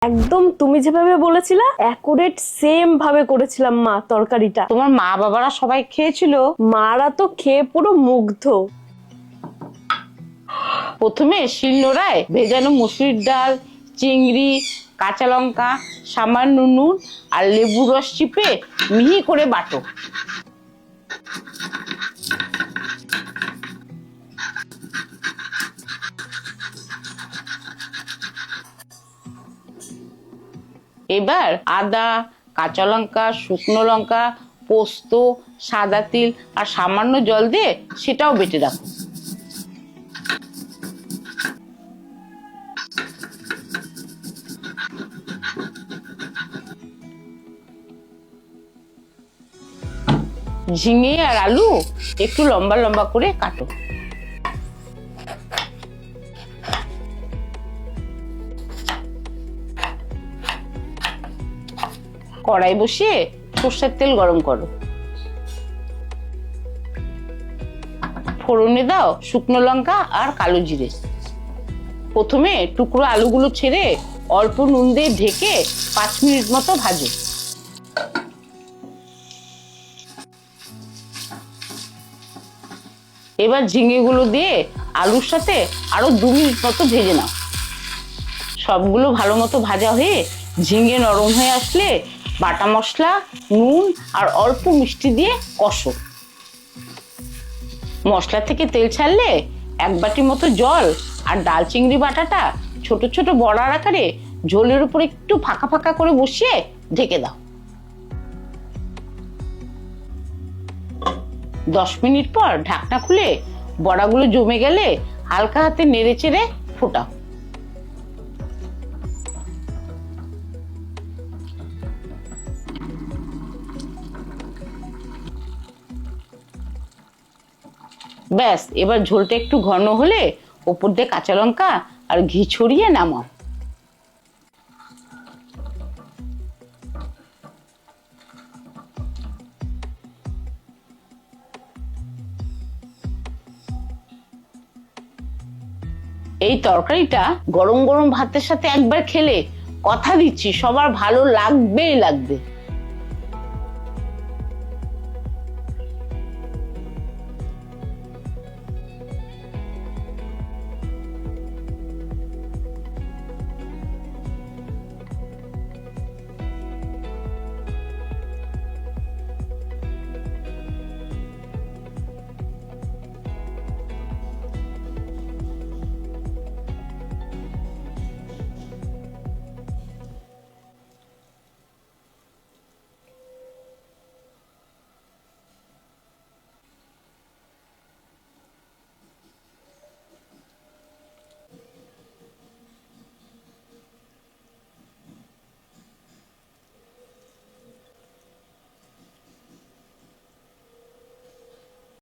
একদম তুমি যেভাবে বলেছিলা অ্যাকুরেট সেম ভাবে করেছিলাম মা তরকারিটা। তোমার মা বাবারা সবাই খেয়েছিল? মারা তো খেয়ে পুরো মুগ্ধ। প্রথমে শিলনোড়ায় ভেজানো মসুরির ডাল, চিংড়ি, কাঁচা লঙ্কা, সামান্য নুন আর লেবুর রস চিপে মিহি করে বাটো। এবার আদা, কাঁচা লঙ্কা, শুকনো লঙ্কা, পোস্ত, সাদা তিল আর সামান্য জল দিয়ে সেটাও বেটে রাখো। ঝিঙে আর আলু একটু লম্বা লম্বা করে কাটো। কড়াই বসিয়ে সর্ষের তেল গরম করো। ফোড়নে দাও শুকনো লঙ্কা আর কালো জিরে। প্রথমে টুকরো আলুগুলো ছেড়ে অল্প নুন দিয়ে ঢেকে 5 মিনিট মতো ভাজো। এবার ঝিঙেগুলো দিয়ে আলুর সাথে আরো 2 মিনিট মতো ভেজে নাও। সবগুলো ভালো মতো ভাজা হয়ে ঝিঙে নরম হয়ে আসলে বাটা মশলা, নুন আর অল্প মিষ্টি দিয়ে কষো। মশলা থেকে তেল ছাড়লে 1 বাটি মতো জল আর ডাল চিংড়ি বাটাটা ছোট ছোট বড়ার আকারে ঝোলের উপর একটু ফাঁকা ফাঁকা করে বসিয়ে ঢেকে দাও। 10 মিনিট পর ঢাকনা খুলে বড়াগুলো জমে গেলে হালকা হাতে নেড়ে চেড়ে ফোটাও। ব্যাস, এবার ঝোলটা একটু ঘন হলে ওপর দিয়ে কাঁচা লঙ্কা আর ঘি ছড়িয়ে নামাও। এই তরকারিটা গরম গরম ভাতের সাথে একবার খেলে কথা দিচ্ছি সবার ভালো লাগবেই লাগবে।